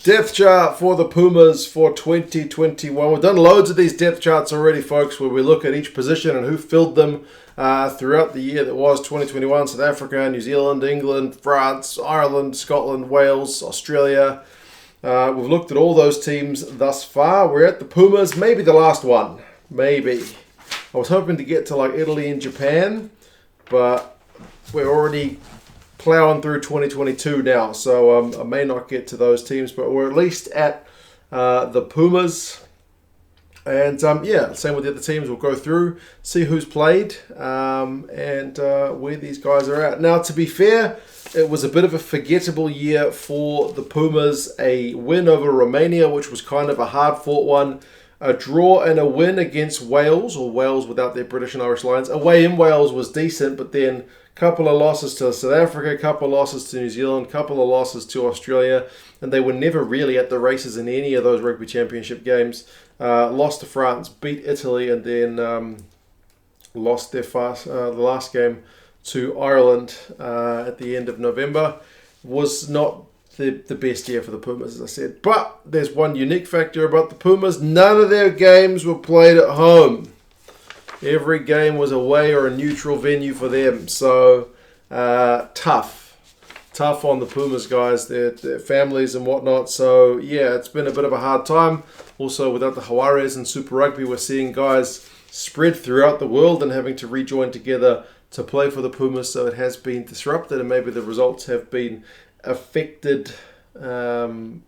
Depth chart for the Pumas for 2021. We've done loads of these depth charts already, folks, where we look at each position and who filled them throughout the year that was 2021. South Africa, New Zealand, England, France, Ireland, Scotland, Wales, Australia. We've looked at all those teams thus far. We're at the Pumas, maybe the last one. Maybe. I was hoping to get to like Italy and Japan, but we're already plowing through 2022 now, so I may not get to those teams, but we're at least at the Pumas. And yeah, same with the other teams. We'll go through, see who's played, and where these guys are at. Now, to be fair, it was a bit of a forgettable year for the Pumas. A win over Romania, which was kind of a hard-fought one. A draw and a win against Wales, or Wales without their British and Irish Lions. Away in Wales was decent, but then a couple of losses to South Africa, a couple of losses to New Zealand, a couple of losses to Australia, and they were never really at the races in any of those rugby championship games. Lost to France, beat Italy, and then lost their the last game to Ireland at the end of November. Was not the best year for the Pumas, as I said. But there's one unique factor about the Pumas. None of their games were played at home. Every game was away or a neutral venue for them. So, tough. Tough on the Pumas, guys, their families and whatnot. So, yeah, it's been a bit of a hard time. Also, without the Juarez and Super Rugby, we're seeing guys spread throughout the world and having to rejoin together to play for the Pumas. So it has been disrupted, and maybe the results have been affected. Maybe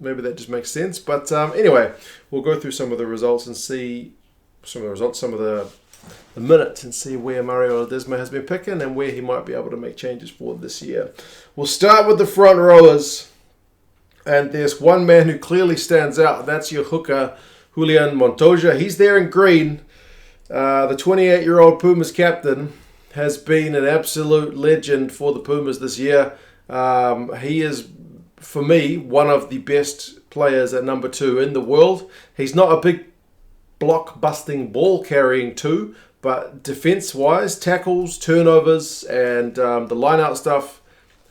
that just makes sense. But anyway, we'll go through some of the results and see some of the minutes and see where Mario Ledesma has been picking and where he might be able to make changes for this year. We'll start with the front rowers. And there's one man who clearly stands out. That's your hooker, Julian Montoya. He's there in green. The 28-year-old Pumas captain has been an absolute legend for the Pumas this year. He is, for me, one of the best players at number 2 in the world. He's not a big block-busting, ball-carrying 2, but defense-wise, tackles, turnovers, and the line-out stuff,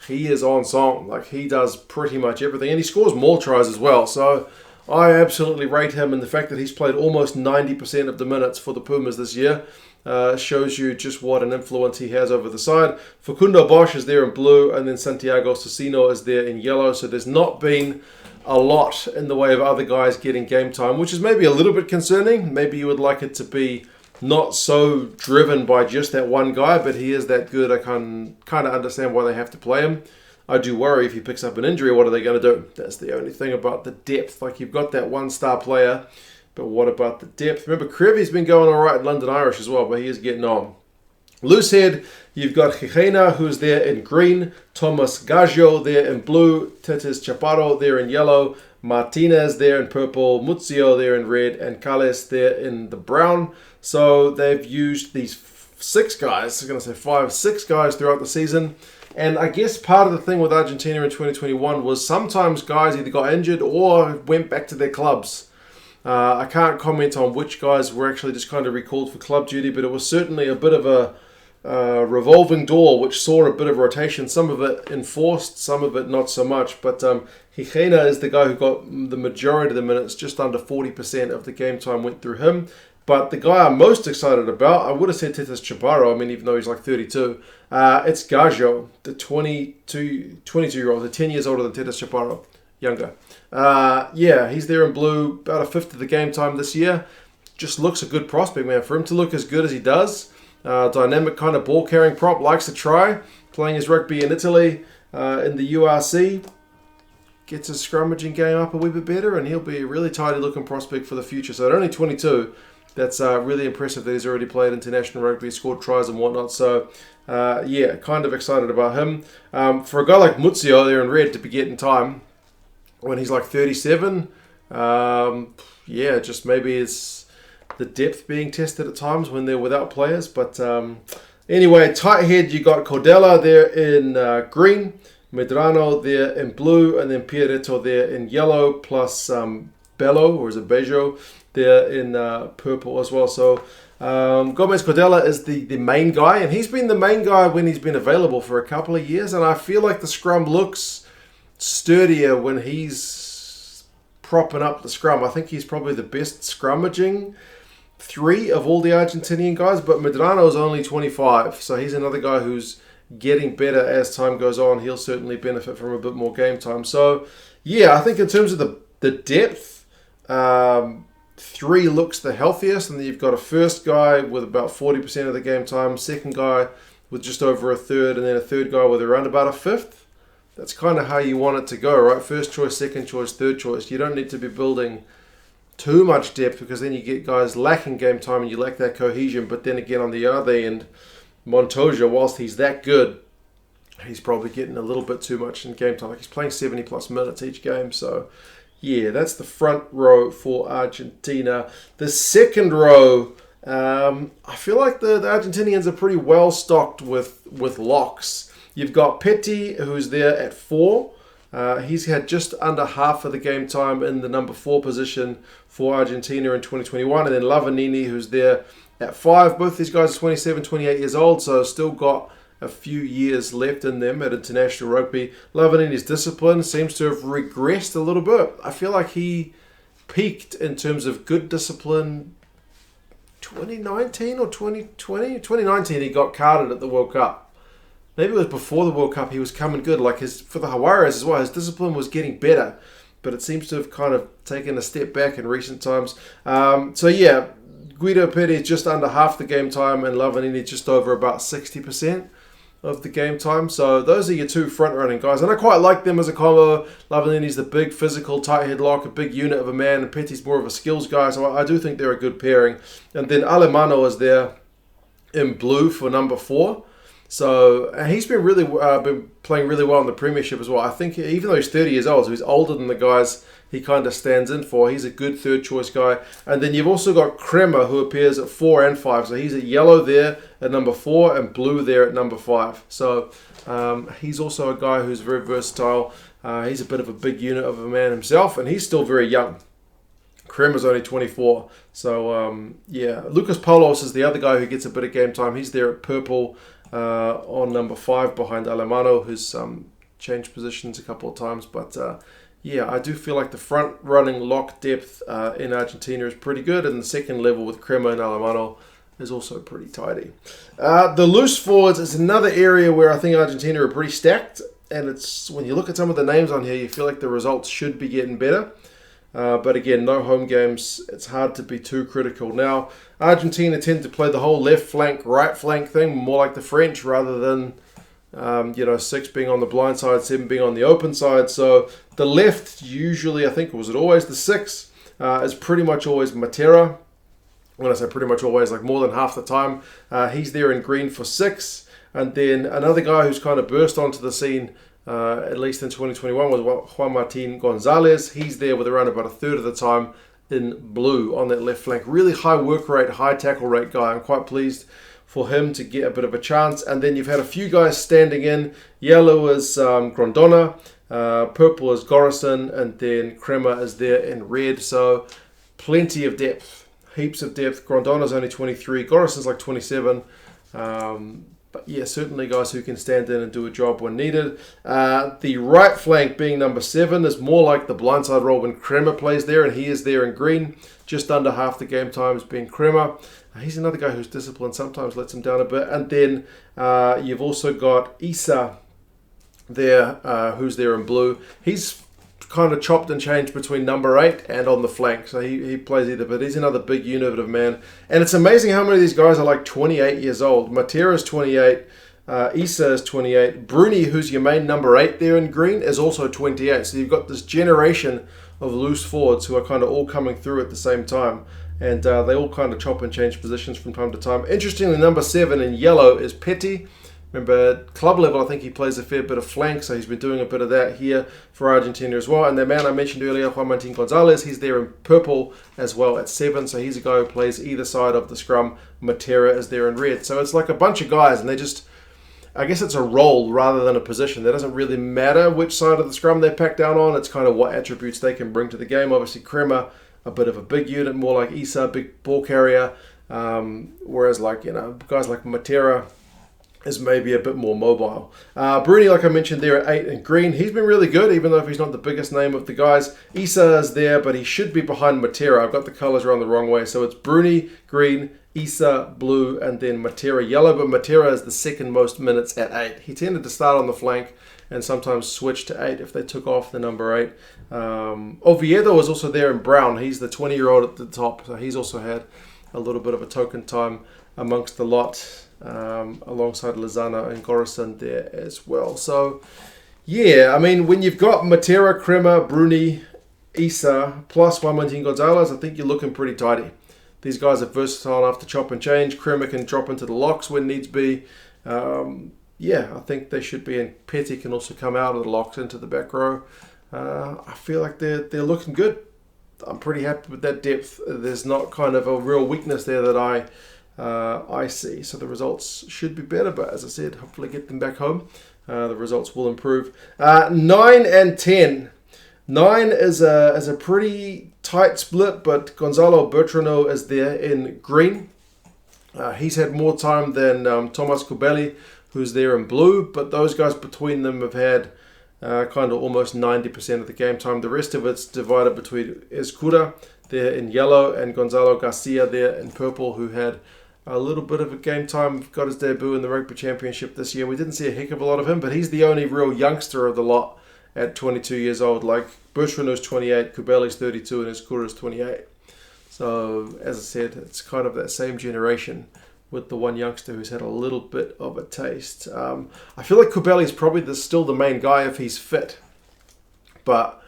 he is on song. Like, he does pretty much everything, and he scores more tries as well. So I absolutely rate him, and the fact that he's played almost 90% of the minutes for the Pumas this year shows you just what an influence he has over the side. Facundo Bosch is there in blue, and then Santiago Cecino is there in yellow. So there's not been a lot in the way of other guys getting game time, which is maybe a little bit concerning. Maybe you would like it to be not so driven by just that one guy, but he is that good. I can kind of understand why they have to play him. I do worry if he picks up an injury, what are they going to do? That's the only thing about the depth. Like, you've got that one-star player, but what about the depth? Remember, Crevy's been going all right in London Irish as well, but he is getting on. Loosehead, you've got Gijena, who's there in green. Thomas Gaggio there in blue. Tetes Chaparro there in yellow. Martinez there in purple. Muzio there in red. And Cales there in the brown. So they've used these 6 guys, I'm going to say 6 guys throughout the season. And I guess part of the thing with Argentina in 2021 was sometimes guys either got injured or went back to their clubs. I can't comment on which guys were actually just kind of recalled for club duty, but it was certainly a bit of a revolving door which saw a bit of rotation. Some of it enforced, some of it not so much. But Gijena is the guy who got the majority of the minutes. Just under 40% of the game time went through him. But the guy I'm most excited about, I would have said Tetes Chaparro, I mean, even though he's like 32, it's Gaggio, the 22-year-old, the 10 years older than Tetes Chaparro, younger. Yeah, he's there in blue, about a fifth of the game time this year. Just looks a good prospect, man. For him to look as good as he does, dynamic kind of ball-carrying prop, likes to try, playing his rugby in Italy, in the URC, gets his scrummaging game up a wee bit better, and he'll be a really tidy-looking prospect for the future. So at only 22, that's really impressive that he's already played international rugby, scored tries and whatnot. So, yeah, kind of excited about him. For a guy like Muzio there in red to be getting time when he's like 37, yeah, just maybe it's the depth being tested at times when they're without players. But anyway, tight head, you got Cordella there in green, Medrano there in blue, and then Pierretto there in yellow, plus Bello, or is it Bejo, there in purple as well. So Gomez Cordella is the main guy, and he's been the main guy when he's been available for a couple of years, and I feel like the scrum looks sturdier when he's propping up the scrum. I think he's probably the best scrummaging 3 of all the Argentinian guys, but Medrano is only 25, so he's another guy who's getting better as time goes on. He'll certainly benefit from a bit more game time. So, yeah, I think in terms of the depth, 3 looks the healthiest, and then you've got a first guy with about 40% of the game time, second guy with just over a third, and then a third guy with around about a fifth. That's kind of how you want it to go, right? First choice, second choice, third choice. You don't need to be building too much depth, because then you get guys lacking game time and you lack that cohesion. But then again, on the other end, Montoya, whilst he's that good, he's probably getting a little bit too much in game time. Like, he's playing 70 plus minutes each game. So, yeah, that's the front row for Argentina. The second row, I feel like the Argentinians are pretty well stocked with locks. You've got Petty, who's there at 4. He's had just under half of the game time in the number 4 position for Argentina in 2021. And then Lavanini, who's there at 5. Both these guys are 27, 28 years old, so still got a few years left in them at international rugby. Lavanini's discipline seems to have regressed a little bit. I feel like he peaked in terms of good discipline 2019 or 2020. 2019 he got carded at the World Cup. Maybe it was before the World Cup. He was coming good. Like, for the Jaguares as well, his discipline was getting better, but it seems to have kind of taken a step back in recent times. So yeah, Guido Petty just under half the game time, and Lavanini just over about 60% of the game time. So those are your 2 front running guys, and I quite like them as a combo. Lavanini's the big physical tight headlock, a big unit of a man, and Petty's more of a skills guy. So I do think they're a good pairing. And then Alemano is there in blue for number 4. So he's been really been playing really well in the Premiership as well. I think even though he's 30 years old, so he's older than the guys he kind of stands in for. He's a good third choice guy. And then you've also got Crema, who appears at 4 and 5. So he's a yellow there at number 4 and blue there at number 5. So he's also a guy who's very versatile. He's a bit of a big unit of a man himself, and he's still very young. Crema's only 24. So yeah, Lucas Paulos is the other guy who gets a bit of game time. He's there at purple. On number 5 behind Alemano, who's changed positions a couple of times. But yeah, I do feel like the front running lock depth in Argentina is pretty good, and the second level with Crema and Alemano is also pretty tidy. The loose forwards is another area where I think Argentina are pretty stacked, and it's when you look at some of the names on here, you feel like the results should be getting better. But again, no home games. It's hard to be too critical. Now, Argentina tend to play the whole left flank, right flank thing, more like the French, rather than 6 being on the blind side, 7 being on the open side. So the left usually, I think, was it always the 6, is pretty much always Matera. When I say pretty much always, like more than half the time, he's there in green for 6. And then another guy who's kind of burst onto the scene, at least in 2021, was Juan Martin Gonzalez. He's there with around about a third of the time in blue on that left flank. Really high work rate, high tackle rate guy. I'm quite pleased for him to get a bit of a chance. And then you've had a few guys standing in. Yellow is Grondona, purple is Gorison, and then Crema is there in red. So plenty of depth, heaps of depth. Grondona's only 23, Gorison's like 27. But yeah, certainly guys who can stand in and do a job when needed. The right flank being number 7 is more like the blindside role when Crema plays there, and he is there in green. Just under half the game times being Crema. He's another guy who's disciplined, sometimes lets him down a bit. And then you've also got Isa there, who's there in blue. He's kind of chopped and changed between number 8 and on the flank, so he plays either, but he's another big unit of man. And it's amazing how many of these guys are like 28 years old. Matera's 28, Isa is 28, Bruni, who's your main number 8 there in green, is also 28. So you've got this generation of loose forwards who are kind of all coming through at the same time, and they all kind of chop and change positions from time to time. Interestingly, number 7 in yellow is Petty. Remember, at club level, I think he plays a fair bit of flank, so he's been doing a bit of that here for Argentina as well. And the man I mentioned earlier, Juan Martin Gonzalez, he's there in purple as well at 7, so he's a guy who plays either side of the scrum. Matera is there in red. So it's like a bunch of guys, and they just, I guess it's a role rather than a position. It doesn't really matter which side of the scrum they pack down on. It's kind of what attributes they can bring to the game. Obviously, Crema, a bit of a big unit, more like Isa, big ball carrier. Whereas, like, guys like Matera, is maybe a bit more mobile. Bruni, like I mentioned there at 8 in green, he's been really good, even though if he's not the biggest name of the guys. Issa is there, but he should be behind Matera. I've got the colours around the wrong way. So it's Bruni, green, Issa, blue, and then Matera, yellow. But Matera is the second most minutes at 8. He tended to start on the flank and sometimes switch to 8 if they took off the number 8. Oviedo was also there in brown. He's the 20-year-old at the top. So he's also had a little bit of a token time amongst the lot. Alongside Lozano and Gorison there as well. So, yeah, I mean, when you've got Matera, Crema, Bruni, Issa, plus Juan Gonzalez, I think you're looking pretty tidy. These guys are versatile enough to chop and change. Crema can drop into the locks when needs be. Yeah, I think they should be. And Petty can also come out of the locks into the back row. I feel like they're looking good. I'm pretty happy with that depth. There's not kind of a real weakness there that I see. So the results should be better, but as I said, hopefully get them back home. The results will improve. 9 and 10. 9 is a pretty tight split, but Gonzalo Bertrano is there in green. He's had more time than Thomas Kubeli, who's there in blue, but those guys between them have had kind of almost 90% of the game time. The rest of it's divided between Escura there in yellow and Gonzalo Garcia there in purple, who had a little bit of a game time, got his debut in the Rugby Championship this year. We didn't see a heck of a lot of him, but he's the only real youngster of the lot at 22 years old. Like Bertrano's 28, Kubeli's 32, and Escura's 28. So, as I said, it's kind of that same generation with the one youngster who's had a little bit of a taste. I feel like Kubeli's probably still the main guy if he's fit. But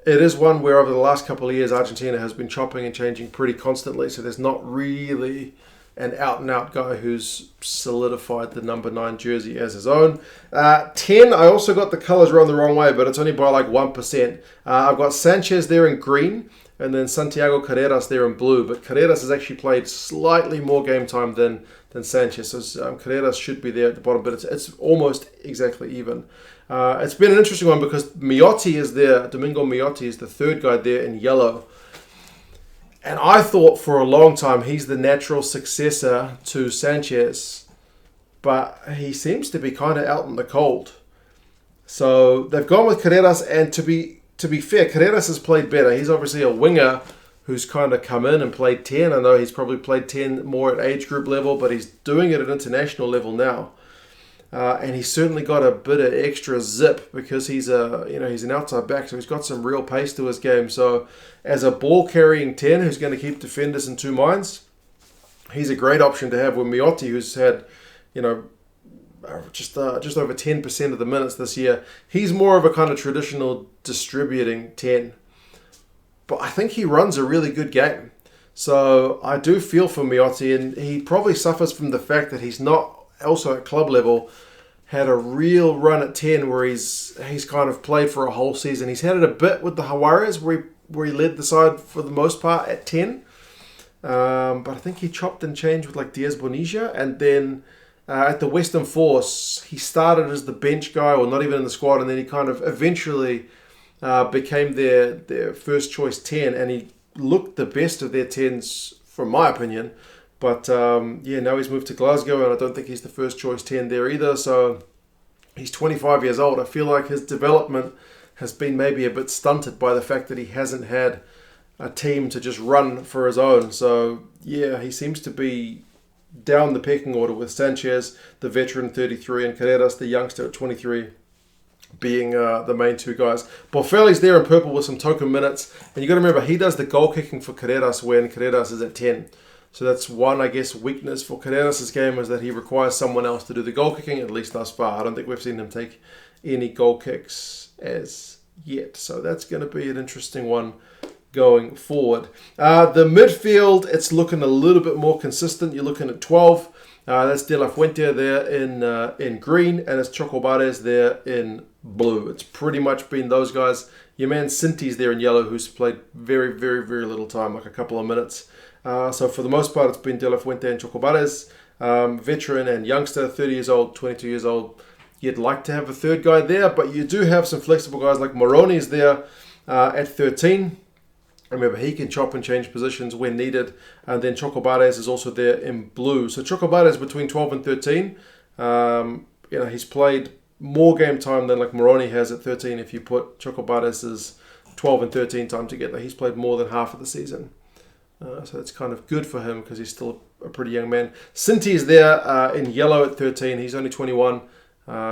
it is one where over the last couple of years, Argentina has been chopping and changing pretty constantly. So there's not really an out-and-out guy who's solidified the number 9 jersey as his own. 10, I also got the colours around the wrong way, but it's only by like 1%. I've got Sanchez there in green, and then Santiago Carreras there in blue. But Carreras has actually played slightly more game time than Sanchez. So Carreras should be there at the bottom, but it's almost exactly even. It's been an interesting one because Miotti is there. Domingo Miotti is the third guy there in yellow. And I thought for a long time he's the natural successor to Sanchez, but he seems to be kind of out in the cold. So they've gone with Carreras, and to be fair, Carreras has played better. He's obviously a winger who's kind of come in and played 10. I know he's probably played 10 more at age group level, but he's doing it at international level now. And he's certainly got a bit of extra zip because he's an outside back, so he's got some real pace to his game. So as a ball carrying 10 who's going to keep defenders in two minds, he's a great option to have with Miotti, who's had, just over 10% of the minutes this year. He's more of a kind of traditional distributing 10, but I think he runs a really good game. So I do feel for Miotti, and he probably suffers from the fact that he's not also at club level had a real run at 10 where he's kind of played for a whole season. He's had it a bit with the Jaguares where he led the side for the most part at 10. But I think he chopped and changed with like Diaz Bonilla, and then at the Western Force he started as the bench guy or not even in the squad, and then he kind of eventually became their first choice 10, and he looked the best of their 10s from my opinion. But now he's moved to Glasgow, and I don't think he's the first choice 10 there either. So he's 25 years old. I feel like his development has been maybe a bit stunted by the fact that he hasn't had a team to just run for his own. So yeah, he seems to be down the pecking order with Sanchez, the veteran 33, and Carreras, the youngster at 23, being the main two guys. Boffelli's there in purple with some token minutes. And you got to remember, he does the goal kicking for Carreras when Carreras is at 10. So that's one, I guess, weakness for Carreras' game, is that he requires someone else to do the goal kicking, at least thus far. I don't think we've seen him take any goal kicks as yet. So that's going to be an interesting one going forward. The midfield, it's looking a little bit more consistent. You're looking at 12. That's De La Fuente there in green, and it's Chocobares there in blue. It's pretty much been those guys. Your man Sinti's there in yellow, who's played very, very, very little time, like a couple of minutes. So for the most part, it's been De La Fuente and Chocobares, veteran and youngster, 30 years old, 22 years old. You'd like to have a third guy there, but you do have some flexible guys like Moroni's there at 13. Remember, he can chop and change positions when needed. And then Chocobares is also there in blue. So Chocobares between 12 and 13. He's played more game time than like Moroni has at 13. If you put Chocobates' 12 and 13 time together, he's played more than half of the season. So it's kind of good for him because he's still a pretty young man. Sinti is there in yellow at 13. He's only 21.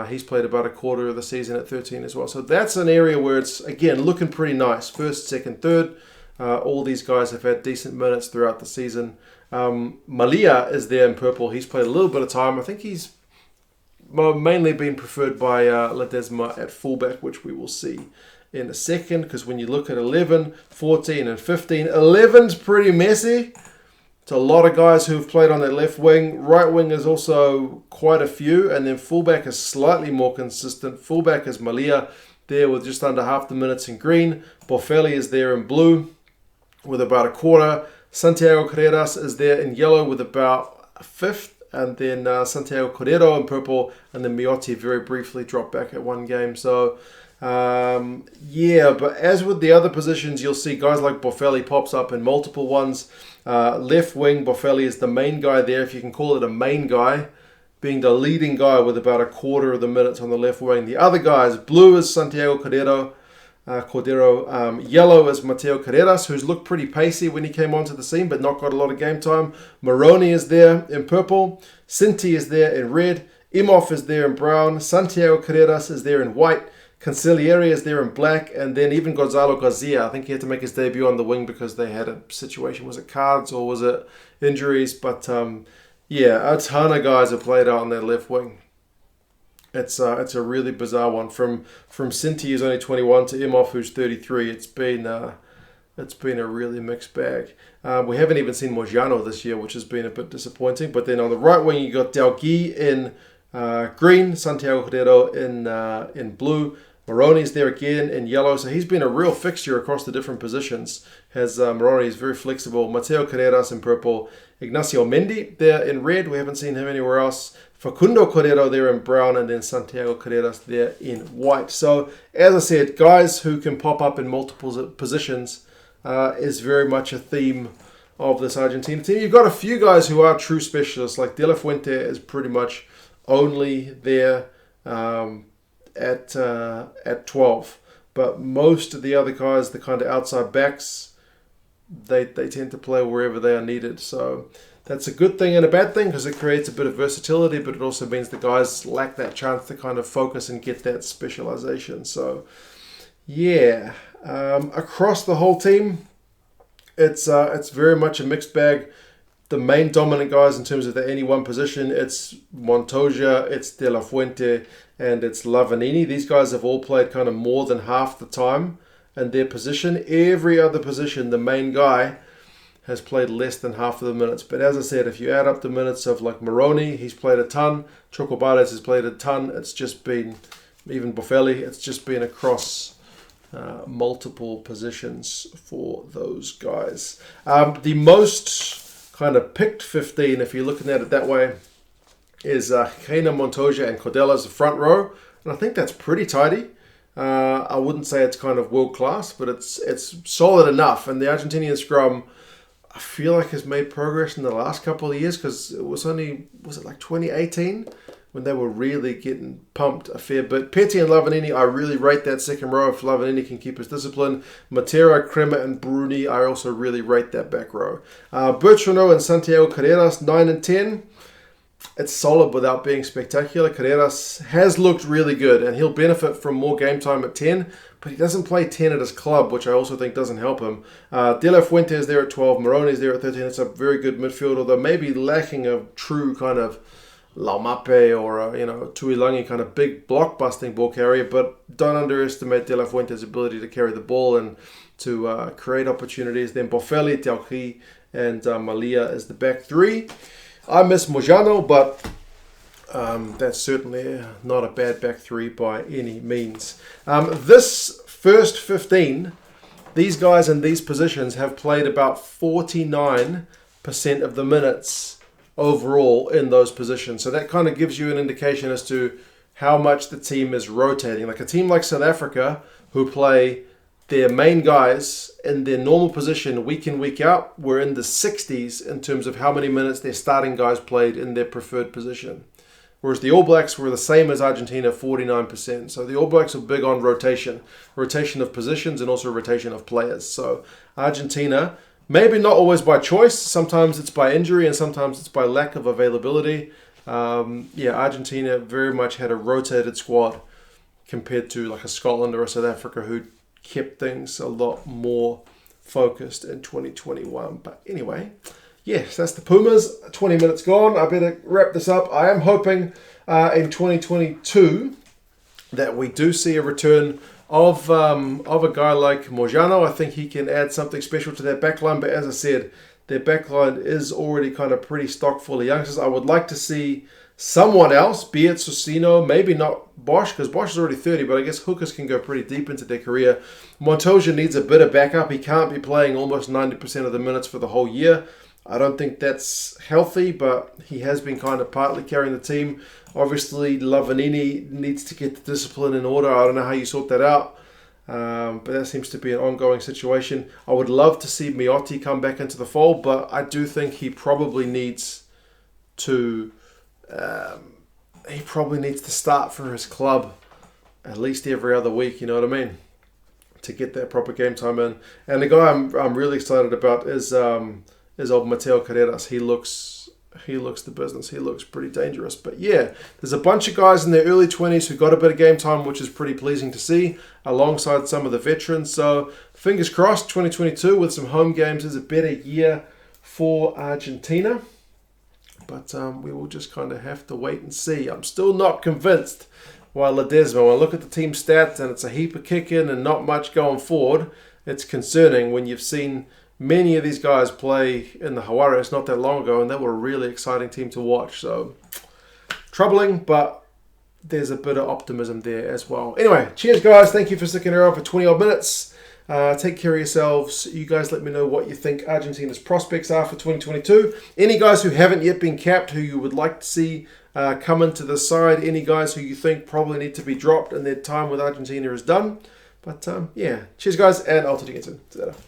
He's played about a quarter of the season at 13 as well. So that's an area where it's, again, looking pretty nice. First, second, third. All these guys have had decent minutes throughout the season. Malia is there in purple. He's played a little bit of time. I think he's mainly been preferred by Ledesma at fullback, which we will see in a second, because when you look at 11, 14 and 15, 11's pretty messy. It's a lot of guys who've played on that left wing. Right wing is also quite a few, and then fullback is slightly more consistent. Fullback is Malia there with just under half the minutes in green. Boffelli is there in blue with about a quarter. Santiago Carreras is there in yellow with about a fifth, and then Santiago Cordero in purple, and then Miotti very briefly dropped back at one game. So but as with the other positions, you'll see guys like Boffelli pops up in multiple ones. Left wing, Boffelli is the main guy there, if you can call it a main guy, being the leading guy with about a quarter of the minutes on the left wing. The other guys, blue is Santiago Cordero. Yellow is Mateo Carreras, who's looked pretty pacey when he came onto the scene, but not got a lot of game time. Moroni is there in purple. Sinti is there in red. Imhoff is there in brown. Santiago Carreras is there in white. Cancellieri is there in black, and then even Gonzalo Garcia. I think he had to make his debut on the wing because they had a situation. Was it cards or was it injuries? But a ton of guys have played out on that left wing. It's a really bizarre one. From Sinti, who's only 21, to Imhoff, who's 33. It's been a really mixed bag. We haven't even seen Mojano this year, which has been a bit disappointing. But then on the right wing, you got Delgui in green, Santiago Cordero in blue. Moroni's there again in yellow, so he's been a real fixture across the different positions. Moroni is very flexible. Mateo Carreras in purple. Ignacio Mendy there in red. We haven't seen him anywhere else. Facundo Cordero there in brown, and then Santiago Carreras there in white. So, as I said, guys who can pop up in multiple positions is very much a theme of this Argentina team. You've got a few guys who are true specialists, like De La Fuente is pretty much only there at 12. But most of the other guys, the kind of outside backs, they tend to play wherever they are needed. So that's a good thing and a bad thing, because it creates a bit of versatility, but it also means the guys lack that chance to kind of focus and get that specialization. So across the whole team, it's very much a mixed bag. The main dominant guys in terms of any one position, it's Montoya, it's De La Fuente, and it's Lavanini. These guys have all played kind of more than half the time in their position. Every other position, the main guy has played less than half of the minutes. But as I said, if you add up the minutes of like Moroni, he's played a ton. Chocobates has played a ton. It's just been, even Boffelli, it's just been across multiple positions for those guys. The most kind of picked 15, if you're looking at it that way, is Reina, Montoya, and Cordella's the front row. And I think that's pretty tidy. I wouldn't say it's kind of world class, but it's solid enough. And the Argentinian scrum, I feel like, has made progress in the last couple of years, because it was like 2018 when they were really getting pumped a fair bit. Petty and Lavanini, I really rate that second row if Lavanini can keep his discipline. Matera, Crema, and Bruni, I also really rate that back row. Bertrano and Santiago Carreras, 9 and 10. It's solid without being spectacular. Carreras has looked really good, and he'll benefit from more game time at 10, but he doesn't play 10 at his club, which I also think doesn't help him. De La Fuente is there at 12. Moroni is there at 13. It's a very good midfield, although maybe lacking a true kind of Laumape or Tuilangi kind of big block-busting ball carrier, but don't underestimate De La Fuente's ability to carry the ball and to create opportunities. Then Boffelli, Delgui, and Malia is the back three. I miss Mojano, but that's certainly not a bad back three by any means. This first 15, these guys in these positions have played about 49% of the minutes overall in those positions. So that kind of gives you an indication as to how much the team is rotating. Like a team like South Africa, who play their main guys in their normal position week in, week out, were in the 60s in terms of how many minutes their starting guys played in their preferred position. whereas the All Blacks were the same as Argentina, 49%. So the All Blacks are big on rotation of positions and also rotation of players. So Argentina, maybe not always by choice, sometimes it's by injury and sometimes it's by lack of availability. Argentina very much had a rotated squad compared to like a Scotland or a South Africa who kept things a lot more focused in 2021. But anyway, yes, that's the Pumas. 20 minutes gone. I better wrap this up. I am hoping in 2022 that we do see a return of a guy like Mojano. I think he can add something special to their backline. But as I said, their backline is already kind of pretty stock full of youngsters. I would like to see someone else, be it Susino, maybe not Bosch, because Bosch is already 30, but I guess hookers can go pretty deep into their career. Montoya needs a bit of backup. He can't be playing almost 90% of the minutes for the whole year. I don't think that's healthy, but he has been kind of partly carrying the team. Obviously, Lavanini needs to get the discipline in order. I don't know how you sort that out. But that seems to be an ongoing situation. I would love to see Miotti come back into the fold, but I do think he probably needs to start for his club at least every other week. You know what I mean? To get that proper game time in. And the guy I'm really excited about is old Mateo Carreras. He looks the business. He looks pretty dangerous. But yeah, there's a bunch of guys in their early 20s who got a bit of game time, which is pretty pleasing to see, alongside some of the veterans. So fingers crossed, 2022 with some home games is a better year for Argentina. But we will just kind of have to wait and see. I'm still not convinced why Ledesma. When I look at the team stats and it's a heap of kicking and not much going forward, it's concerning when you've seen many of these guys play in the Juarez not that long ago, and they were a really exciting team to watch. So, troubling, but there's a bit of optimism there as well. Anyway, cheers, guys. Thank you for sticking around for 20-odd minutes. Take care of yourselves. You guys let me know what you think Argentina's prospects are for 2022. Any guys who haven't yet been capped who you would like to see come into the side. Any guys who you think probably need to be dropped and their time with Argentina is done. But, cheers, guys, and I'll talk to you again soon. See you later.